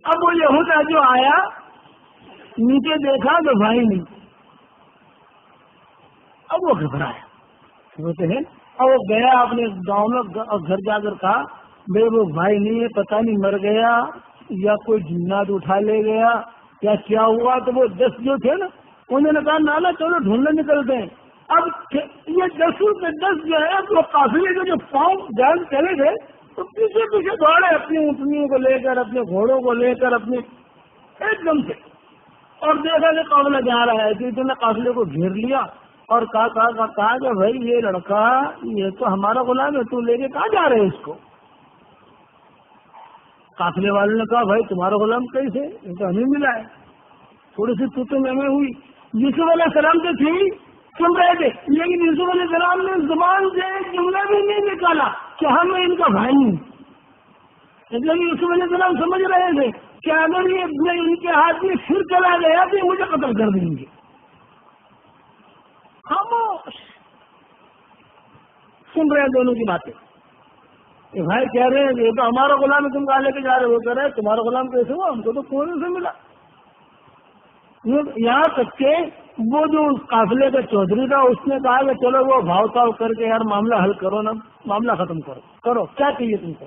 اب وہ یہودا جو آیا نیچے دیکھا تو بھائی نہیں، اب وہ گھبرایا ہوتے ہیں، اور وہ گیا اپنے گاؤں میں گھر جا کر کہا بھائی وہ بھائی نہیں ہے، پتہ نہیں مر گیا یا کوئی جنات اٹھا لے گیا یا کیا ہوا. تو وہ 10 جو تھے نا انہوں نے کہا نانا چلو ڈھونڈنے نکلتے ہیں. اب یہ 10 جو ہے وہ قافلے کے جو پاؤں جان چلے گئے تو پیچھے پیچھے دوڑے اپنی اونٹنیوں کو لے کر، اپنے گھوڑوں کو لے کر، اپنے ایک دم سے، اور دیکھا کہ قافلہ جا رہا ہے. تو انہوں نے قافلے کو گھیر لیا اور کہا کہ بھائی یہ لڑکا یہ تو ہمارا غلام ہے، تو لے کے کہاں جا رہے اس کو؟ قافلے والے نے کہا بھائی تمہارا غلام کیسے؟ یہ تو ہمیں ملا ہے. تھوڑی سی تو میں ہوئی. یوسف علیہ السلام تو تھی سن رہے تھے، لیکن یوسف علیہ السلام نے زبان سے ایک جملہ بھی نہیں نکالا کہ ہم ان کا بھائی ہوں. لیکن یوسف علیہ السلام سمجھ رہے تھے کہ اگر یہ ان کے ہاتھ میں پھر چلا گیا تو یہ مجھے قتل کر دیں گے. خاموش سن رہے ہیں دونوں کی باتیں. یہ بھائی کہہ رہے ہیں یہ تو ہمارا غلام ہے، تم کہاں لے کے جا رہے ہو؟ کہہ رہے تمہارا غلام کیسے ہوا؟ ہم کو تو کونے سے ملا. یہاں تک کہ وہ جو اس قافلے کا چودھری تھا اس نے کہا کہ چلو وہ بھاؤ تاؤ کر کے یار معاملہ حل کرو نا، معاملہ ختم کرو کیا چاہیے تم کو؟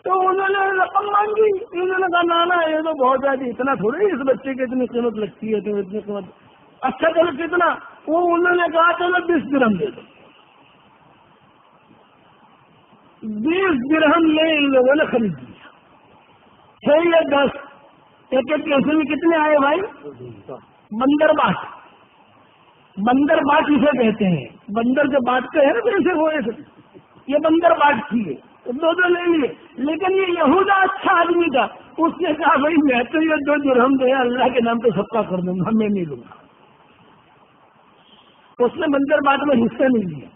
تو انہوں نے رقم مانگی. انہوں نے کہا نانا یہ تو بہت زیادہ، اتنا تھوڑی اس بچے کی اتنی قیمت لگتی ہے، تو اتنی قیمت. اچھا چلو کتنا؟ وہ انہوں نے کہا چلو 20 درہم دے دو. 20 درہم یہ ان لوگوں نے خرید دیا. 6 یا 10 ایک پیسے میں کتنے آئے بھائی؟ بندر باٹ. بندر باٹ اسے کہتے ہیں، بندر جو بانٹتے ہیں نا پیسے وہ یہ بندر باٹ کیے 2 لے لیے. لیکن یہ یہودا اچھا آدمی تھا، اس نے کہا بھائی میں تو یہ 2 درہم دے اللہ کے نام پہ صدقہ کر دوں گا، میں نہیں لوں گا. اس نے بندر باٹ میں حصہ نہیں لیا.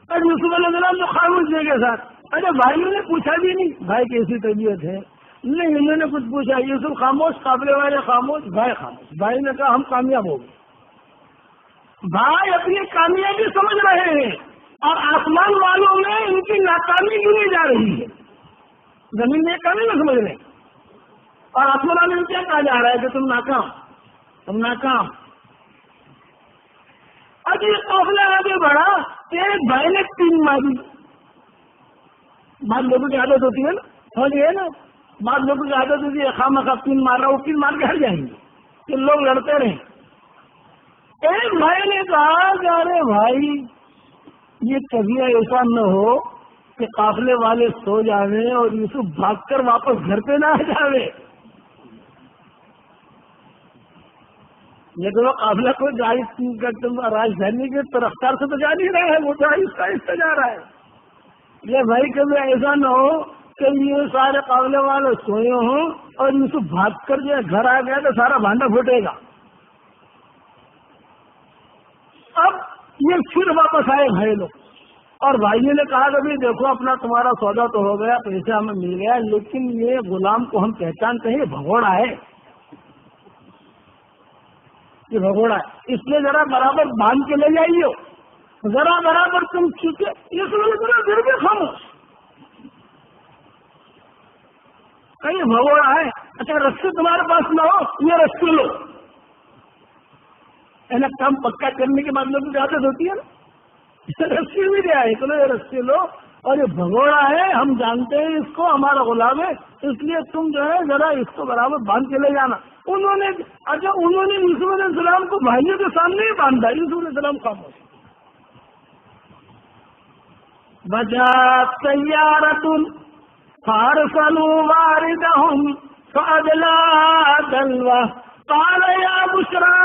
اور یوسف علیہ السلام تو خاموش دے کے ساتھ. ارے بھائیوں نے پوچھا بھی نہیں بھائی کیسی طبیعت ہے، نہیں انہوں نے کچھ پوچھا. یوسف خاموش، قافلے والے خاموش، بھائی خاموش. بھائی نے کہا ہم کامیاب ہو گئے. بھائی اپنی کامیابی سمجھ رہے ہیں اور آسمان والوں میں ان کی ناکامی گنی جا رہی ہے. زمین میں کمی نہ سمجھ رہے اور آسمان والوں میں کیا کہا جا رہا ہے کہ تم ناکام. اب یہ قافلہ آگے بڑھا، ایک بھائی نے 3 ماری. بعض لوگوں کی عادت ہوتی ہے نا، سمجھ گئے نا، بعض لوگوں کی عادت ہوتی ہے خواہ 3 مار رہا، وہ 3 مار کے ہٹ جائیں گے کہ لوگ لڑتے رہیں. ایک بھائی نے کہا کہ ارے بھائی یہ کبھی ایسا نہ ہو کہ قافلے والے سو جاوے اور یوسف بھاگ کر واپس گھر پہ نہ آ جاوے. لیکن وہ قافلہ کو راجدھانی کے رفتار سے تو جا نہیں رہا ہے، وہ تو آہستہ جا رہا ہے. یہ بھائی کبھی ایسا نہ ہو کہ یہ سارے قافلے والے سوئے ہوں اور یوسف بھاگ کر جو گھر آ گیا تو سارا بھانڈا پھوٹے گا. اب یہ پھر واپس آئے بھائی لوگ، اور بھائیوں نے کہا کہ دیکھو اپنا تمہارا سودا تو ہو گیا، پیسے ہمیں مل گیا، لیکن یہ غلام کو ہم پہچانتے ہیں، یہ بھگوڑا ہے، یہ بھگوڑا ہے، اس لیے ذرا برابر باندھ کے لے جائیے، ذرا برابر تم کھینچے. یہ ذرا دیر بھی خاموش، کہیں بھگوڑا ہے. اچھا رستے تمہارے پاس نہ ہو، یہ رستے لو. کام پکا کرنے کے بعد لوگوں کی عادت ہوتی ہے نا، رستے بھی دیا ہے چلو یہ رستے لو، اور یہ بھگوڑا ہے ہم جانتے ہیں اس کو، ہمارا غلام ہے، اس لیے تم جو ہے ذرا اس کو برابر باندھ کے لے جانا. انہوں نے یوسف علیہ السلام کو بھائیوں کے سامنے ہی باندھا. یوسف علیہ السلام خاموش. بجات سیارۃ فارسلوا واردہم فادلی دلوہ قال یا بشرى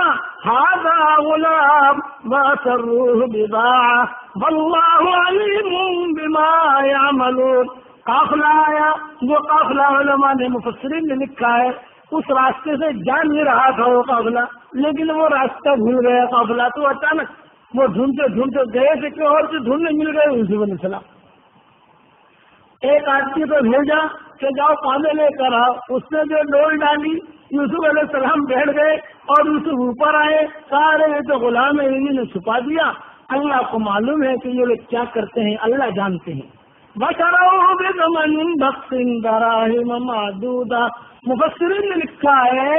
هذا غلام واسروه بضاعة والله عليم بما يعملون. قافلہ آیا، جو قافلہ علماء نے مفسرین نے لکھا ہے اس راستے سے جا نہیں رہا تھا وہ قافلہ، لیکن وہ راستہ بھول گیا قافلہ. تو اچانک وہ ڈھونڈتے گئے تھے کہ اور سے ڈھونڈنے مل گئے یوسف علیہ السلام. ایک آدمی کو بھیجا کہ جاؤ پانی لے کر آؤ. اس نے جو ڈول ڈالی یوسف علیہ السلام بیٹھ گئے اور یوسف اوپر آئے. سارے یہ تو غلام ہے، انہیں نے چھپا دیا. اللہ کو معلوم ہے کہ یہ لوگ کیا کرتے ہیں، اللہ جانتے ہیں. وشروه بثمن بخس دراهم معدودہ. مفسرین نے لکھا ہے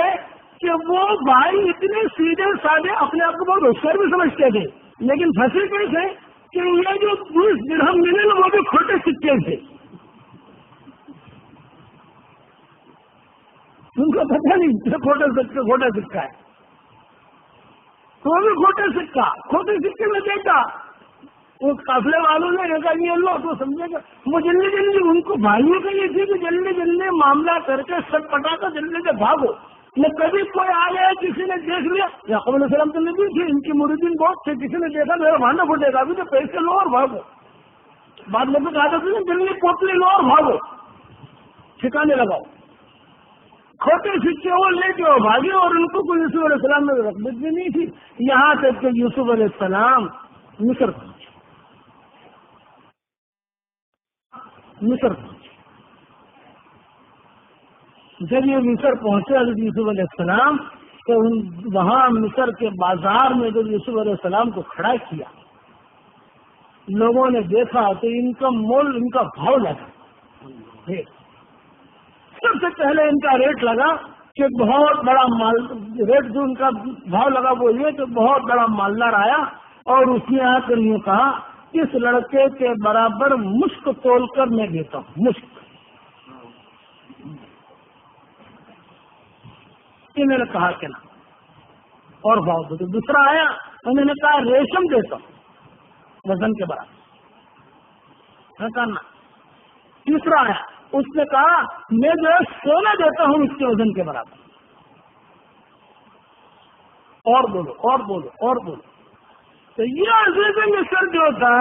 کہ وہ بھائی اتنے سیدھے سادے اپنے آپ کو بہت ہوشیار بھی سمجھتے تھے، لیکن پھنسے کیسے کہ یہ جو 20 درہم ملے نا وہ بھی کھوٹے سکے تھے. ان کو پتہ نہیں کھوٹا سکہ ہے، تو وہ بھی کھوٹے سکے میں دیکھا. وہ قافلے والوں نے کہا یہ لو تو سمجھے گا. وہ جلدی ان کو بھائیوں کا یہ تھی کہ جلدی معاملہ کر کے سب پٹا کر جلدی سے بھاگو. نہ کبھی کوئی آ گیا کسی نے دیکھ لیا. یعقوب علیہ السلام تو نہیں تھے، ان کی مریدین بہت تھے، کسی نے دیکھا میرا بھانڈا پھوٹے گا، ابھی تو پیسے لو اور بھاگو. بعد میں تو کہا تھا جلدی پوتلی لو اور بھاگو، ٹھکانے لگاؤ. کھوٹے سکے وہ لے کے وہ بھاگے، اور ان کو کوئی یوسف علیہ السلام میں رغبت بھی نہیں تھی. یہاں تک کہ یوسف علیہ السلام مصر پہنچے. جب یہ مصر پہنچے حضرت یوسف علیہ السلام تو وہاں مصر کے بازار میں جب یوسف علیہ السلام کو کھڑا کیا، لوگوں نے دیکھا تو ان کا مول، ان کا بھاؤ لگا. سب سے پہلے ان کا ریٹ لگا کہ بہت بڑا مال. ریٹ جو ان کا بھاؤ لگا وہ یہ کہ بہت بڑا مالدار آیا اور اس نے آ کر یوں کہا اس لڑکے کے برابر مشک تول کر میں دیتا ہوں. مشک انہوں نے کہا کہ نا اور بھاؤ دو. دوسرا آیا انہوں نے کہا ریشم دیتا ہوں وزن کے برابر. کرنا. تیسرا آیا اس نے کہا میں جو ہے سونا دیتا ہوں اس کے وزن کے برابر. اور بولو. تو یہ عزیز مصر جو تھا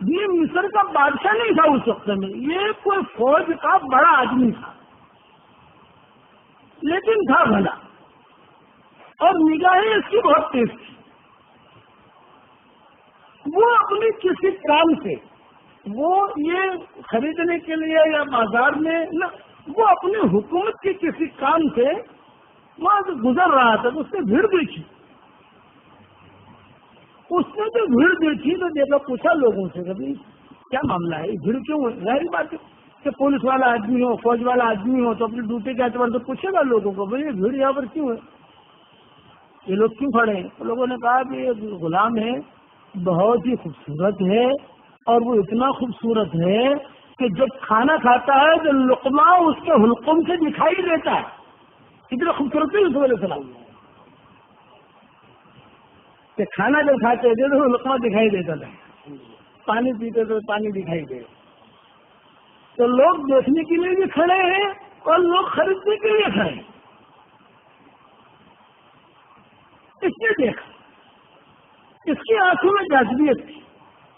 یہ مصر کا بادشاہ نہیں تھا اس وقت میں، یہ کوئی فوج کا بڑا آدمی تھا، لیکن تھا بھلا اور نگاہیں اس کی بہت تیز تھی. وہ اپنے کسی کام سے وہ یہ خریدنے کے لیے یا بازار میں نہ، وہ اپنی حکومت کے کسی کام سے وہاں سے گزر رہا تھا تو اس نے بھیڑ دیکھی. اس نے جو بھیڑ دیکھی تو دیکھا، پوچھا لوگوں سے کبھی کیا معاملہ ہے، بھیڑ کیوں ہے؟ ظاہری بات ہے کہ پولیس والا آدمی ہو، فوج والا آدمی ہو تو اپنی ڈیوٹی کے اعتبار سے پوچھے گا لوگوں کو بھائی یہ بھیڑ یہاں پر کیوں ہے، یہ لوگ کیوں کھڑے ہیں؟ تو لوگوں نے کہا کہ یہ غلام ہے، بہت ہی خوبصورت ہے، اور وہ اتنا خوبصورت ہے کہ جب کھانا کھاتا ہے تو لقمہ اس کے حلقوم سے دکھائی دیتا ہے. اتنا خوبصورت ہے یوسف علیہ السلام کہ کھانا جب کھاتے تھے تو لقمہ دکھائی دیتا تھا، پانی پیتے تو پانی دکھائی دے. تو لوگ دیکھنے کے لیے بھی کھڑے ہیں اور لوگ خریدنے کے لیے کھڑے ہیں. اس نے دیکھا، اس کی آنکھوں میں جاذبیت تھی.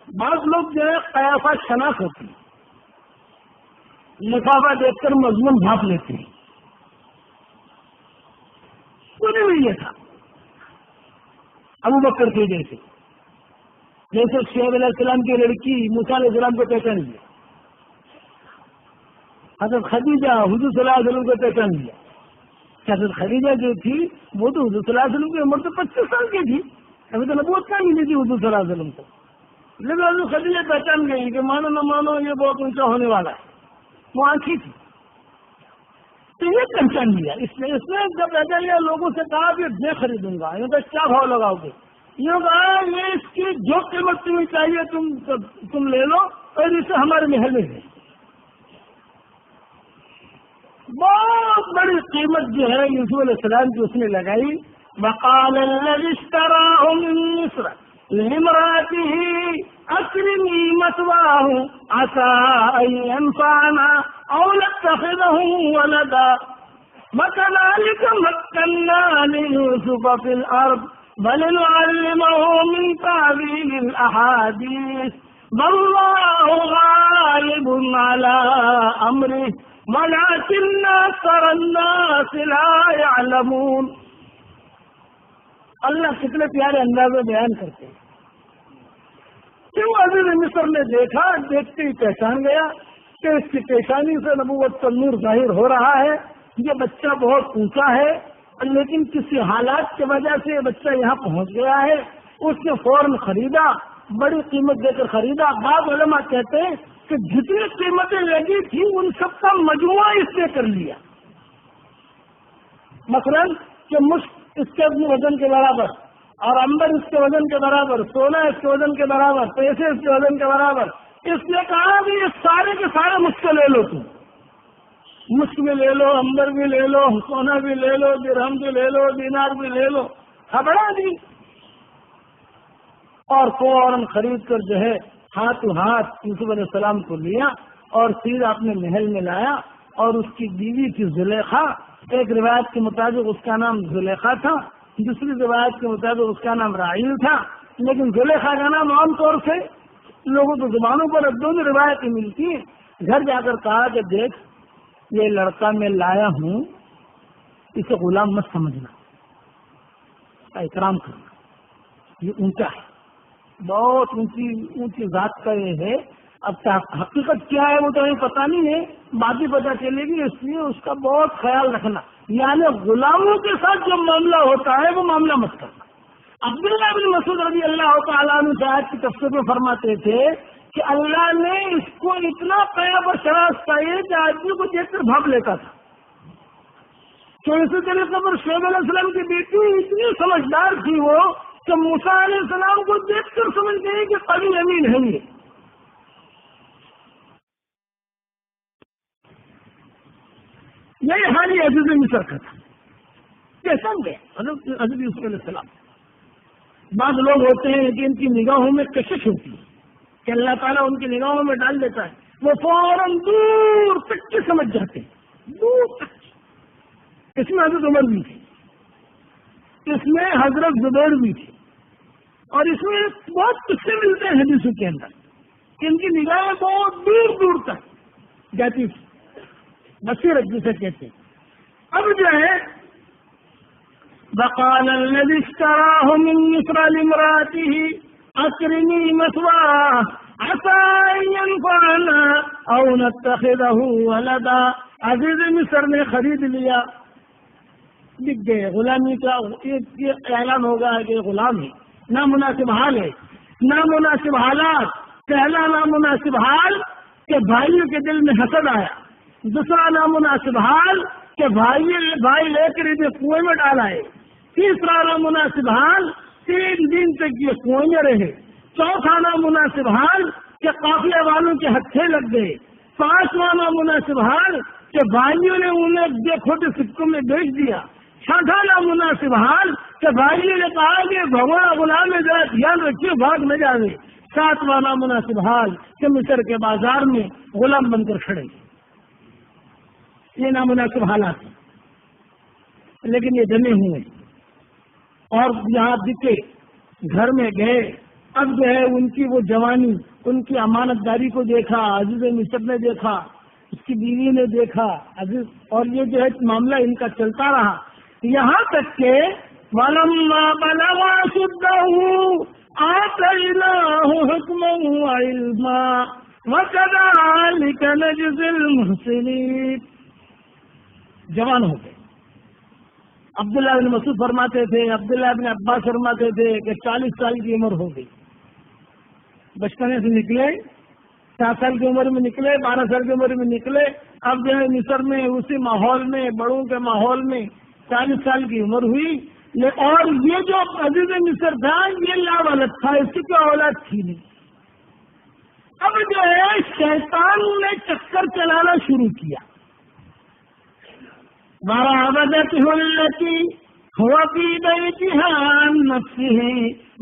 بعض لوگ جو ہے قیافہ شناخت ہوتی ہے، لفافہ دیکھ کر مضمون بھاپ لیتے ہیں. انہیں بھی یہ تھا ابو بکر کے جیسے شعیب علیہ السلام کی لڑکی موسیٰ علیہ السلام کو پہچان لیا، حضرت خدیجہ حضور صلی اللہ علیہ وسلم کو پہچان لیا. حضرت خدیجہ جو تھی وہ تو حضور صلی اللہ علیہ وسلم کی عمر تو 25 سال کی تھی، ابھی تو نبوت کا ملی تھی حضور صلی اللہ علیہ وسلم کو، لیکن حضرت خدیجہ پہچان گئی کہ مانو نہ مانو یہ بہت اونچا ہونے والا ہے. وہ آنکھی تھی تو یہ پہچان لیا. اس نے جب پہچان لیا لوگوں سے کہا کہ میں خریدوں گا. یہ کہ کیا بھاؤ لگاؤ گے؟ یہ کہا یہ اس کی جو قیمت تمہیں چاہیے تم لے لو اور اسے ہمارے محل میں ہے. بہت بڑی قیمت جو ہے یوسف علیہ السلام کی اس نے لگائی. وقال الذي اشتراه من مصر لامرأته أكرمي مثواه عسى أن ينفعنا أو نتخذه ولدا وكذلك مكنا ليوسف في الأرض بل نعلمه من تأويل الأحاديث والله غالب على أمره ولكن أكثر الناس لا يعلمون. اللہ کتنے پیارے انداز میں بیان کرتے ہیں. کیوں عزیز مصر نے دیکھا، دیکھتے ہی پہچان گیا کہ اس کی پیشانی سے نبوت کا نور ظاہر ہو رہا ہے. یہ بچہ بہت اونچا ہے لیکن کسی حالات کی وجہ سے یہ بچہ یہاں پہنچ گیا ہے. اس نے فوراً خریدا. بڑی قیمت دے کر خریدا. بعض علماء کہتے ہیں کہ جتنی قیمتیں لگی تھی ان سب کا مجموعہ اس نے کر لیا. مثلا کہ مشک اس کے وزن کے برابر اور عنبر اس کے وزن کے برابر, سونا اس کے وزن کے برابر, پیسے اس کے وزن کے برابر. اس نے کہا کہ یہ سارے کے سارے مشک لے لو, تم مشک بھی لے لو, عنبر بھی لے لو, سونا بھی لے لو, درہم بھی لے لو, دینار بھی لے لو. خبرا دی اور فوراً خرید کر جو ہے ہاتھوں ہاتھ یوسف علیہ السلام کو لیا اور سیدھا اپنے محل میں لایا. اور اس کی بیوی تھی زلیخا. ایک روایت کے مطابق اس کا نام زلیخا تھا, دوسری روایت کے مطابق اس کا نام راحیل تھا, لیکن زلیخا کا نام عام طور سے لوگوں کی زبانوں پر دونوں روایتیں ملتی ہیں. گھر جا کر کہا کہ دیکھ یہ لڑکا میں لایا ہوں, اسے غلام مت سمجھنا, کا احترام کرنا, یہ اونچا ہے, بہت اونچی ذات کا یہ ہے. اب حقیقت کیا ہے وہ تو ہمیں پتہ نہیں ہے, بعد بھی پتہ چلے گی, اس لیے اس کا بہت خیال رکھنا. یعنی غلاموں کے ساتھ جو معاملہ ہوتا ہے وہ معاملہ مت کرنا. عبداللہ بن مسعود رضی اللہ تعالیٰ عنہ شاید کی تفسیر میں فرماتے تھے کہ اللہ نے اس کو اتنا قیاب اور شرارت چاہیے کہ آدمی کو دیکھ کر بھاگ لیتا تھا. تو اسی طریقے پر شعیب علیہ السلام کی بیٹی اتنی سمجھدار تھی وہ کہ موسیٰ علیہ السلام کو دیکھ کر سمجھ گئی کہ قوی امین ہے یہ. یہی حال یہ عزیز مصر کا تھا. کیسا گئے حضرت یوسف علیہ السلام. بعض لوگ ہوتے ہیں کہ ان کی نگاہوں میں کشش ہوتی ہے کہ اللہ تعالیٰ ان کی نگاہوں میں ڈال دیتا ہے, وہ فوراً دور تک کی سمجھ جاتے ہیں, دور تک. اس میں حضرت عمر بھی تھی, اس میں حضرت زبیر بھی تھی, اور اس میں بہت قصے ملتے ہیں حدیثوں کے اندر کہ ان کی نگاہیں بہت دور دور تک جاتی تھی, بصیرت جسے کہتے ہیں. اب جو ہے وقال الذي اشتراه من مصر لامرأته أكرمي مثواه عسى أن ينفعنا أو نتخذه ولدا. عزیز مصر نے خرید لیا, بک گئے. غلامی کا یہ اعلان ہوگا کہ غلام ہے, نامناسب حال ہے, نامناسب حالات. پہلا نامناسب حال کہ بھائیوں کے دل میں حسد آیا, دوسرا نامناسب حال کہ بھائی لے کر انہیں کنویں میں ڈالا ہے, تیسرا نامناسب حال 3 دن تک یہ کنویں میں رہے, چوتھا نامناسب حال کہ قافلے والوں کے ہتھے لگ گئے, پانچواں نامناسب حال کہ بھائیوں نے انہیں بے کھوٹے سکوں میں بیچ دیا, چھٹا نامناسب حال کہ بھائیوں نے کہا کہ بھگوان غلام میں ذرا دھیان رکھیے بھاگ نہ جاوے, ساتواں نامناسب حال کہ مصر کے بازار میں غلام بن کر کھڑے. یہ نامناسب حالات ہیں, لیکن یہ جمے ہوئے اور یہاں دکھے, گھر میں گئے. اب جو ہے ان کی وہ جوانی, ان کی امانت داری کو دیکھا, عزیز مصر نے دیکھا, اس کی بیوی نے دیکھا, عزیز, اور یہ جو ہے معاملہ ان کا چلتا رہا یہاں تک کہ وَلَمَّا بَلَغَ أَشُدَّهُ آتَيْنَاهُ حُكْمًا وَعِلْمًا وَكَذَلِكَ نَجْزِي الْمُحْسِنِينَ. جوان ہو گئے. عبداللہ بن مسعود فرماتے تھے, عبداللہ بن عباس فرماتے تھے کہ 40 سال کی عمر ہو گئی. بچپنے سے نکلے, 7 سال کی عمر میں نکلے, 12 سال کی عمر میں نکلے. اب جو ہے مصر میں اسی ماحول میں, بڑوں کے ماحول میں 40 سال کی عمر ہوئی. اور یہ جو عزیز مصر تھا یہ لاولد تھا, اس کی کوئی اولاد تھی نہیں. اب جو ہے شیطان نے چکر چلانا شروع کیا. وراودته التي هو في بيتها عن نفسه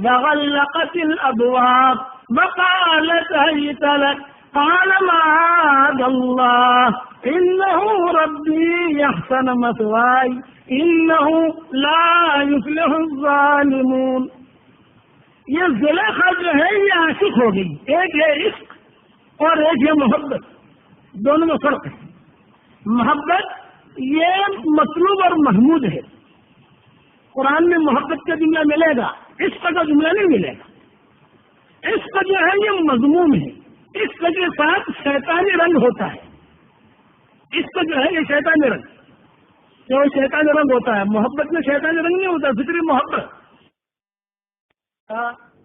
وغلقت الأبواب وقالت هيت لك قال معاذ الله إنه ربي يحسن مثواي إنه لا يفلح الظالمون. یہ زلیخا جو ہے یہ عاشق ہو گئی. ایک ہے عشق اور ایک ہے محبت, دونوں میں فرق ہے. محبت یہ مطلوب اور محمود ہے. قرآن میں محبت کا جملہ ملے گا, عشق کا جملہ نہیں ملے گا. عشق جو ہے یہ مضمون ہے, عشق کے ساتھ شیطانی رنگ ہوتا ہے. عشق جو ہے یہ شیطانی رنگ, جو شیطانی رنگ ہوتا ہے. محبت میں شیطانی رنگ نہیں ہوتا, فطری محبت.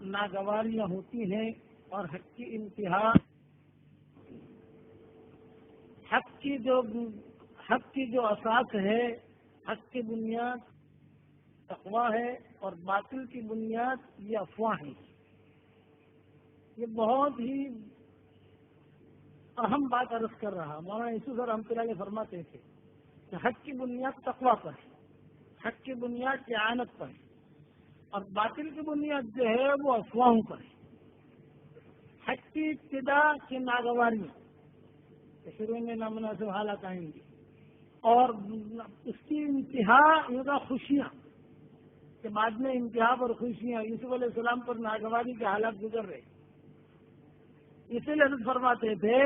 ناگواریاں ہوتی ہیں اور حق کی انتہا، حق کی جو اساس ہے، حق کی بنیاد تقویٰ ہے اور باطل کی بنیاد یہ افواہ ہے۔ یہ بہت ہی اہم بات عرض کر رہا مولانا یوسف رحمۃ اللہ علیہ فرماتے تھے کہ حق کی بنیاد تقویٰ پر ہے، حق کی بنیاد اعانت پر ہے اور باطل کی بنیاد جو ہے وہ افواہوں پر ہے۔ حق کی ابتدا کی ناگواریاں، شروع میں نامناسب حالات آئیں گی، اور اس کی انتہا یہ خوشیاں کہ بعد میں انتہا پر خوشیاں۔ یوسف علیہ السلام پر ناگواری کے حالات گزر رہے، اسی لیے حضرت فرماتے تھے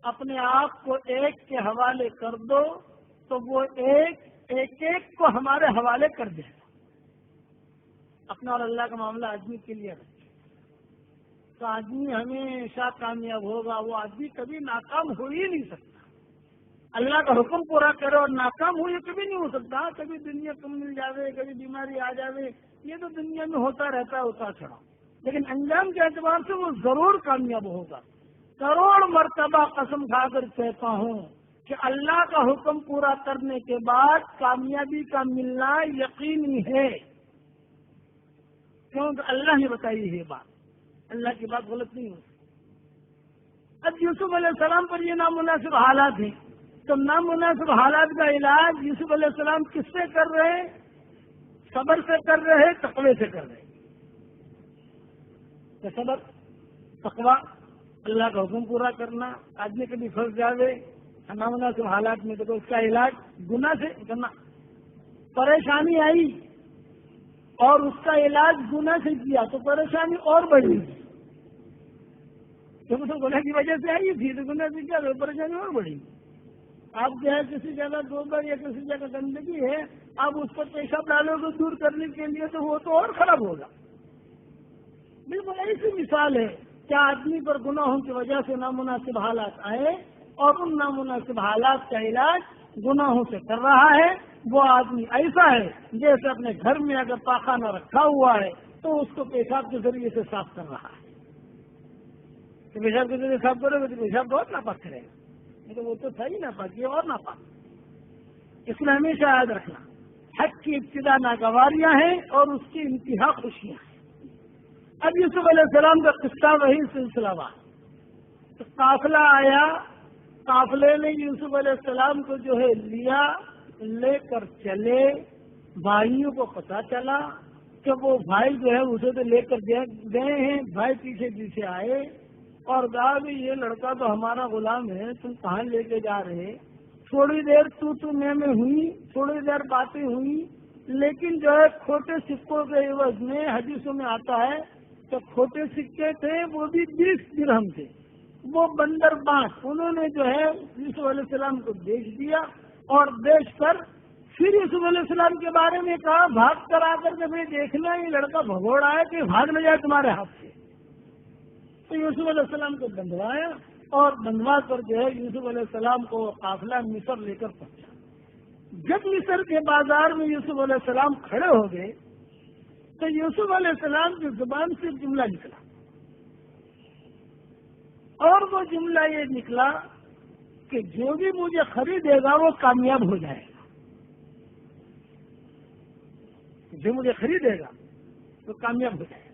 اپنے آپ کو ایک کے حوالے کر دو تو وہ ایک کو ہمارے حوالے کر دے گا۔ اپنا اور اللہ کا معاملہ آدمی کے لیے رکھے تو آدمی ہمیشہ کامیاب ہوگا، وہ آدمی کبھی ناکام ہو ہی نہیں سکتا۔ اللہ کا حکم پورا کرے اور ناکام ہو یہ کبھی نہیں ہو سکتا۔ کبھی دنیا کم مل جاوے، کبھی بیماری آ جاوے، یہ تو دنیا میں ہوتا رہتا ہے اتار چڑھا، لیکن انجام کے اعتبار سے وہ ضرور کامیاب ہوگا۔ کروڑ مرتبہ قسم کھا کر کہتا ہوں کہ اللہ کا حکم پورا کرنے کے بعد کامیابی کا ملنا یقینی ہے، کیونکہ اللہ نے بتائی ہے بات، اللہ کی بات غلط نہیں ہوتی۔ اب یوسف علیہ السلام پر یہ نامناسب حالات ہیں تو نامناسب حالات کا علاج یوسف علیہ السلام کس سے کر رہے ہیں؟ صبر سے کر رہے ہیں، تقوی سے کر رہے ہیں۔ تو صبر، تقوی، اللہ کا حکم پورا کرنا۔ آدمی کبھی پھنس جاوے نامناسب حالات میں تو اس کا علاج گناہ سے کرنا۔ پریشانی آئی اور اس کا علاج گناہ سے کیا تو پریشانی اور بڑھی، کیونکہ تو گناہ کی وجہ سے آئی تھی تو گناہ سے کیا پریشانی اور بڑھی۔ آپ جو ہے کسی جگہ گوبر یا کسی جگہ گندگی ہے، آپ اس پر پیشاب ڈالو گے دور کرنے کے لیے تو وہ تو اور خراب ہوگا۔ بالکل ایسی مثال ہے کہ آدمی پر گناہوں کی وجہ سے نامناسب حالات آئے اور ان نامناسب حالات کا علاج گناہوں سے کر رہا ہے، وہ آدمی ایسا ہے جیسے اپنے گھر میں اگر پاخانہ رکھا ہوا ہے تو اس کو پیشاب کے ذریعے سے صاف کر رہا ہے۔ تو پیشاب کے ذریعے صاف کرے گا تو پیشاب بہت ناپاک کرے گا، تو وہ تو صحیح ناپاک، یہ اور ناپاک۔ اس میں ہمیشہ یاد رکھنا حق کی ابتدا ناگواریاں ہیں اور اس کی انتہا خوشیاں ہیں۔ اب یوسف علیہ السلام کا قصہ وہی سلسلہ تو قافلہ آیا، قافلے نے یوسف علیہ السلام کو جو ہے لے کر چلے، بھائیوں کو پتا چلا کہ وہ بھائی جو ہے اسے تو لے کر گئے ہیں، بھائی پیچھے پیچھے آئے اور کہا کہ یہ لڑکا تو ہمارا غلام ہے، تم کہاں لے کے جا رہے؟ تھوڑی دیر تو میں ہوئی، تھوڑی دیر باتیں ہوئی، لیکن جو ہے کھوٹے سکوں کے عوض میں حدیثوں میں آتا ہے کہ کھوٹے سکے تھے وہ بھی 20 درہم تھے، وہ بندر بانٹ انہوں نے جو ہے یوسف علیہ السلام کو بیچ دیا اور بیچ کر پھر یوسف علیہ السلام کے بارے میں کہا بھاگ کر آ کر کے دیکھنا یہ لڑکا بھگوڑا ہے کہ بھاگ نہ جائے تمہارے ہاتھ سے۔ تو یوسف علیہ السلام کو بندھوایا اور بندھوا کر جو ہے یوسف علیہ السلام کو قافلہ مصر لے کر پہنچا۔ جب مصر کے بازار میں یوسف علیہ السلام کھڑے ہو گئے تو یوسف علیہ السلام کی زبان سے جملہ نکلا اور وہ جملہ یہ نکلا کہ جو بھی مجھے خریدے گا وہ کامیاب ہو جائے گا، جو مجھے خریدے گا وہ کامیاب ہو جائے گا۔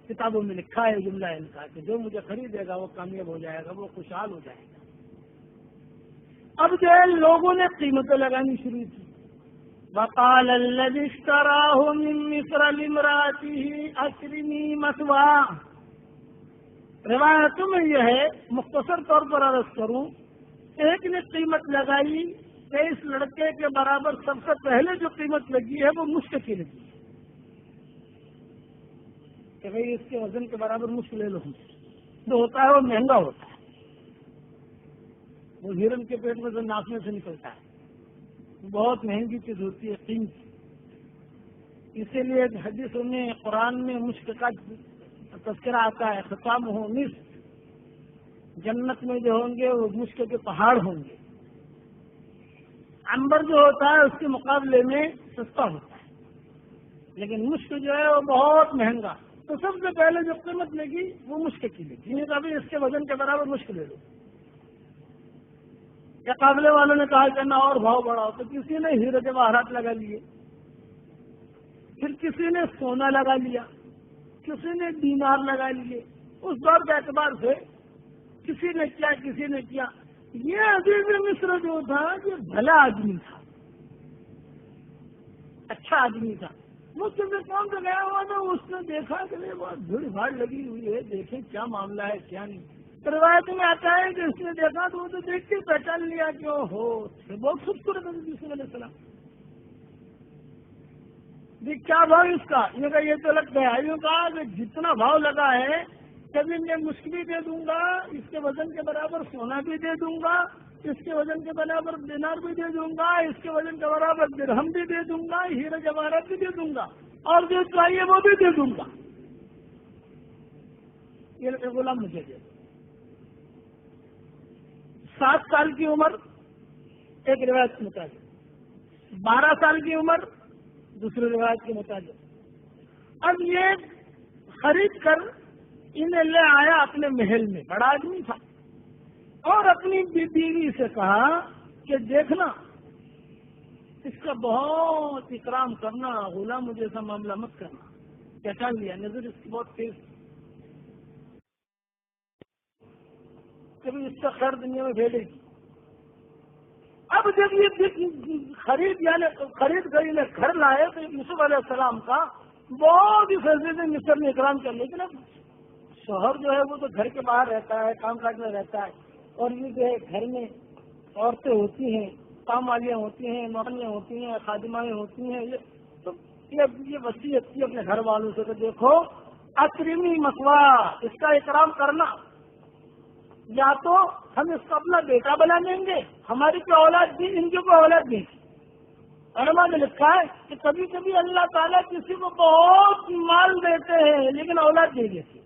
کتابوں میں لکھا ہے جملہ ان کا کہ جو مجھے خریدے گا وہ کامیاب ہو جائے گا، وہ خوشحال ہو جائے گا۔ اب جو ہے لوگوں نے قیمتیں لگانی شروع کی۔ وقال الذي اشتراه من مصر لامرأته أكرمي مثواه۔ روایتوں میں یہ ہے، مختصر طور پر عرض کروں، ایک نے قیمت لگائی کہ اس لڑکے کے برابر سب سے پہلے جو قیمت لگی ہے وہ مشک کی لگی ہے کہ بھائی اس کے وزن کے برابر مشک لے لو، جو ہوتا ہے وہ مہنگا ہوتا ہے، وہ ہرن کے پیٹ میں سے ناپنے سے نکلتا ہے، بہت مہنگی چیز ہوتی ہے، قیمتی۔ اسی لیے حدیثوں میں قرآن میں مشک کا تذکرہ آتا ہے، ختام ہو مصر، جنت میں جو ہوں گے وہ مشک کے پہاڑ ہوں گے۔ عنبر جو ہوتا ہے اس کے مقابلے میں سستا ہوتا ہے، لیکن مشک جو ہے وہ بہت مہنگا. تو سب سے پہلے جو قیمت لگی وہ مشک کی لگی. یہ کبھی اس کے وزن کے برابر مشک لے لو. یا قافلے والوں نے کہا کہ نہ اور بھاؤ بڑھاؤ, تو کسی نے ہیرے جواہرات لگا لیے, پھر کسی نے سونا لگا لیا, کسی نے دینار لگا لیے. اس دور کے اعتبار سے کسی نے کیا کسی نے کیا. یہ عزیز مصر جو تھا یہ بھلا آدمی تھا, اچھا آدمی تھا. وہ کسی کام سے گیا ہوا تھا, اس نے دیکھا کہ بہت بھیڑ بھاڑ لگی ہوئی ہے, دیکھیں کیا معاملہ ہے کیا نہیں. روایت میں آتا ہے کہ اس نے دیکھا تو وہ تو دیکھ کے پہچان لیا کہ ہو بہت خوبصورت ہے یوسف علیہ السلام. جی کیا بھاؤ اس کا؟ یہ تو لگ گیا. یوں کہا کہ جتنا بھاؤ لگا ہے کبھی میں مشک بھی دے دوں گا, اس کے وزن کے برابر سونا بھی دے دوں گا, اس کے وزن کے برابر دینار بھی دے دوں گا, اس کے وزن کے برابر درہم بھی دے دوں گا, ہیرے جواہرات بھی دے دوں گا, اور جو چاہیے وہ بھی دے دوں گا. یہ غلام مجھے دے. 7 سال کی عمر ایک روایت کے مطابق, 12 سال کی عمر دوسری روایت کے مطابق. اب یہ خرید کر انہیں لے آیا اپنے محل میں. بڑا آدمی تھا, اور اپنی بیوی سے کہا کہ دیکھنا اس کا بہت اکرام کرنا, غلام مجھے ایسا معاملہ مت کرنا. پہچان لیا, نظر اس کی بہت تیز, کبھی اس کا خیر دنیا میں بھیجے گی. اب جب یہ خرید کر انہیں گھر لائے تو یوسف علیہ السلام کا بہت ہی فیصلے مصر نے اکرام کر. لیکن اب شوہر جو ہے وہ تو گھر کے باہر رہتا ہے, کام کاج میں رہتا ہے, اور یہ جو ہے گھر میں عورتیں ہوتی ہیں, کام والیاں ہوتی ہیں, نوکریاں ہوتی ہیں, خادمائیں ہوتی ہیں. تو یہ وصیت کی اپنے گھر والوں سے کہ دیکھو اکرمی مسوا, اس کا اکرام کرنا, یا تو ہم اس کو اپنا بیٹا بنا دیں گے, ہماری کوئی اولاد دی, ان کی کوئی اولاد نہیں. علماء نے لکھا ہے کہ کبھی کبھی اللہ تعالیٰ کسی کو بہت مال دیتے ہیں لیکن اولاد نہیں دیتے,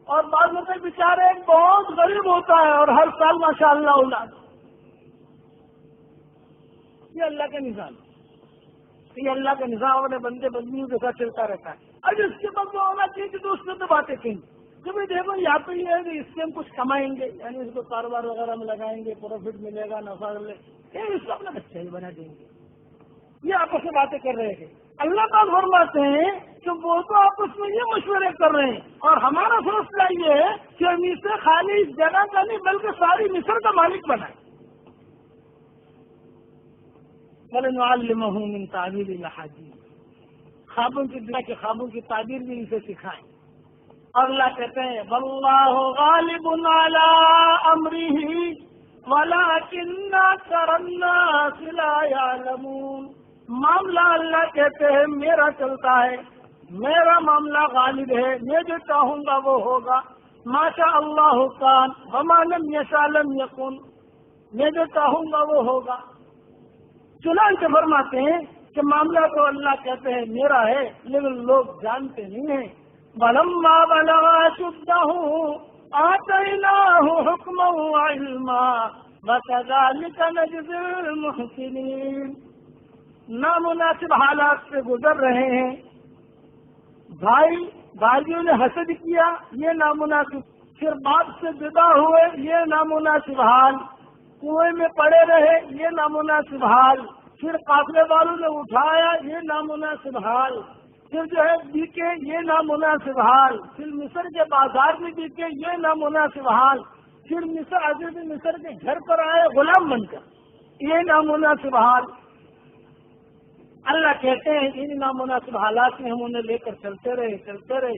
اور بعض میں بیچارے بہت غریب ہوتا ہے اور ہر سال ماشاءاللہ اولاد. یہ اللہ کا نظام, یہ اللہ کا نظام اپنے بندے بندیوں کے ساتھ چلتا رہتا ہے. اب اس کے بعد جو ہونا چاہیے کہ دوسرے تو باتیں کہیں کہ بھائی دیکھو یہاں پہ یہ ہے کہ اس سے ہم کچھ کمائیں گے, یعنی اس کو کاروبار وغیرہ میں لگائیں گے, پروفٹ ملے گا, نفع ملے گا, اس کو اپنا بچہ ہی بنا دیں گے. یہ آپس میں باتیں کر رہے ہیں. اللہ تعالیٰ فرماتے ہیں کہ وہ تو آپس میں یہ مشورے کر رہے ہیں, اور ہمارا فیصلہ یہ ہے کہ ہم اسے خالی اس جگہ کا نہیں بلکہ ساری مصر کا مالک بنائیں. وَلَنُعَلِّمَهُ مِن تَعْوِيلِ الْأَحَادِيثِ, خوابوں کی دنیا کے خوابوں کی تعبیر بھی اسے سکھائیں. اور اللہ کہتے ہیں وَاللَّهُ غَالِبٌ عَلَىٰ أَمْرِهِ وَلَٰكِنَّ أَكْثَرَ النَّاسِ لَا يَعْلَمُونَ. معاملہ اللہ کہتے ہیں میرا چلتا ہے, میرا معاملہ غالب ہے, میں جو چاہوں گا وہ ہوگا. ما شاء اللہ کان وما لم یشاء لم یکن, میں جو چاہوں گا وہ ہوگا. چنانچہ فرماتے ہیں کہ معاملہ تو اللہ کہتے ہیں میرا ہے لیکن لوگ جانتے نہیں ہیں. وَلَمَّا بَلَغَ أَشُدَّهُ آتَيْنَاهُ حُكْمًا وَعِلْمًا وَكَذَٰلِكَ نَجْزِي الْمُحْسِنِينَ. نامناسب حالات سے گزر رہے ہیں, بھائیوں نے حسد کیا, یہ نامناسب. پھر باپ سے جدا ہوئے, یہ نامناسب حال. کنویں میں پڑے رہے, یہ نامناسب حال. پھر قافلے والوں نے اٹھایا, یہ نامناسب حال. پھر جو ہے بیکے, یہ نامناسب حال. پھر مصر کے بازار میں بیکے, یہ نامناسب حال. پھر مصر عزیز مصر کے گھر پر آئے غلام بن کر, یہ نامناسب حال. اللہ کہتے ہیں ان نامناسب حالات میں ہم انہیں لے کر چلتے رہے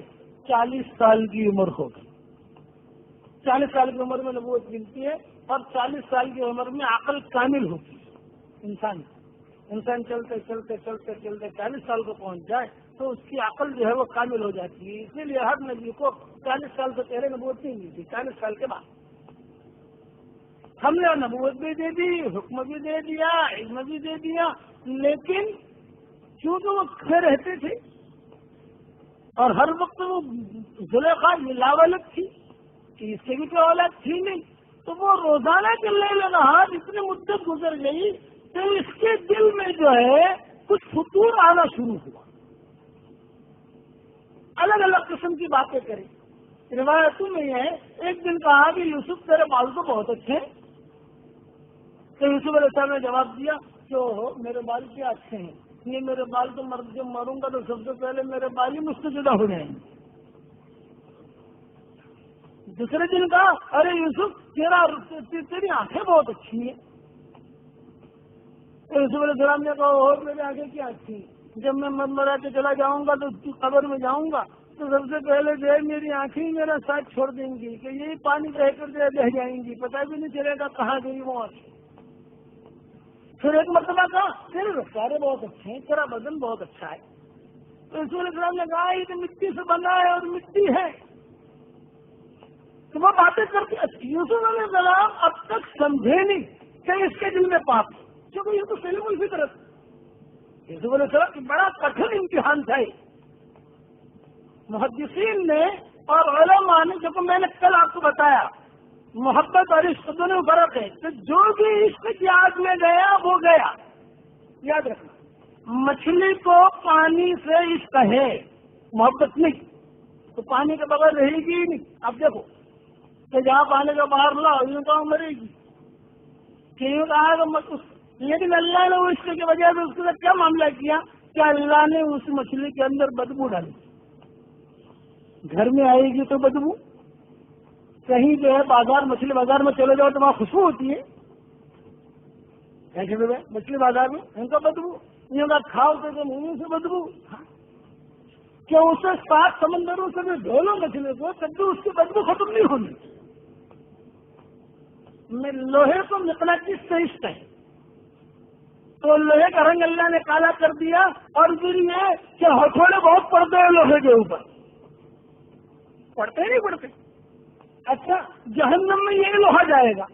40 سال کی عمر ہو گئی. 40 سال کی عمر میں نبوت ملتی ہے, اور 40 سال کی عمر میں عقل کامل ہوتی ہے. انسان چلتے 40 سال کو پہنچ جائے تو اس کی عقل جو ہے وہ کامل ہو جاتی ہے. اسی لیے ہر نبی کو 40 سال سے پہلے نبوت نہیں ملتی, 40 سال کے بعد. ہم نے نبوت بھی دے دی, حکم بھی دے دیا, علم بھی دے دیا, لیکن کیونکہ وہ کھڑے رہتے تھے اور ہر وقت وہ زلیخا ملاولت تھی کہ اس سے بھی کوئی اولاد تھی نہیں, تو وہ روزانہ کے لیے نہار اتنی مدت گزر گئی کہ اس کے دل میں جو ہے کچھ فطور آنا شروع ہوا، الگ الگ قسم کی باتیں کریں. روایتوں میں یہ ہے ایک دن کہا کہ یوسف تیرے بال تو بہت اچھے ہیں. تو یوسف علیہ السلام نے جواب دیا کہ میرے بال کیا اچھے ہیں، یہ میرے بال تو جب مروں گا تو سب سے پہلے میرے بال ہی مجھ سے جدا ہو جائیں گے. دوسرے دن کہا ارے یوسف تیری آنکھیں بہت اچھی ہیں. یوسف علیہ السلام نے کہا اور میری آنکھیں کیا اچھی ہیں، جب میں مرا کے چلا جاؤں گا تو قبر میں جاؤں گا تو سب سے پہلے جو ہے میری آنکھیں ہی میرا ساتھ چھوڑ دیں گی کہ یہی پانی بہ کر بہ جائیں گی، پتہ بھی نہیں چلے گا کہاں گئی وہ آنکھیں. پھر ایک مرتبہ کہا تیرے رفتاریں بہت اچھے ہیں، تیرا بدن بہت اچھا ہے. تو یوسف علیہ السلام نے کہا یہ تو مٹی سے بنا ہے اور مٹی ہے. تو وہ باتیں کرتی. یوسف علیہ السلام اب تک سمجھے نہیں کہ اس کے دل میں پاپ ہے، کیونکہ یہ تو سلیم الفطرت. یوسف علیہ السلام کی بڑا کٹھن امتحان تھا. محدثین نے اور علماء نے، جو میں نے کل آپ کو بتایا محبت اور عشق دونوں فرق ہے، تو جو بھی عشق کی آگ میں گیا وہ گیا. یاد رکھنا مچھلی کو پانی سے عشق ہے، محبت نہیں، تو پانی کے بغیر رہے گی ہی نہیں. اب دیکھو کہ جہاں پانی کا باہر لاؤ یوں کہاں مرے گی، کیوں کہا. لیکن اللہ نے اس کی وجہ سے اس کے ساتھ کیا معاملہ کیا کہ اللہ نے اس مچھلی کے اندر بدبو ڈالی. گھر میں آئے گی تو بدبو، کہیں جو ہے بازار مچھلی بازار میں چلے جاؤ تو وہاں خوشبو ہوتی ہے. مچھلی بازار میں ان کا بدبو، ان کا کھاؤ تو منہ سے بدبو. کہ اسے 7 سمندروں سے بھی ڈھولو مچھلی کو تب بھی اس کی بدبو ختم نہیں ہونی. میں لوہے کو مقناطیس سے عشق ہے، تو لوہے کا رنگ اللہ نے کالا کر دیا. اور پھر یہ کہ ہتھوڑے بہت پڑتے ہیں لوہے کے اوپر، پڑتے نہیں پڑتے. اچھا جہنم میں یہ لوہا جائے گا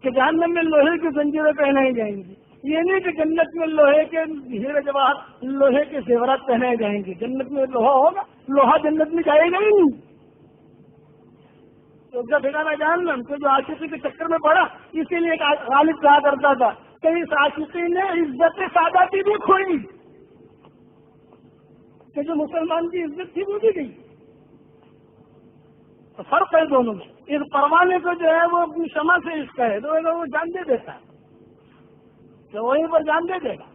کہ جہنم میں لوہے کی زنجیریں پہنائی جائیں گی. یہ نہیں کہ جنت میں لوہے کے ہیرے جواہر لوہے کے زیورات پہنائے جائیں گے. جنت میں لوہا ہوگا، لوہا جنت میں جائے گا ہی نہیں. تو اس کا ٹھکانا جہنم. تو جو عاشقی کے چکر میں پڑا، اسی لیے ایک غالب کہا کرتا تھا کہ اس عاشقی نے عزت ساداتی بھی کھوئی، کہ جو مسلمان کی عزت تھی وہ بھی گئی. تو فرق ہے دونوں میں. اس پروانے کو جو ہے وہ اپنی شمع سے عشق ہے تو وہ جان دے دیتا ہے، تو وہیں پر جان دے دے گا.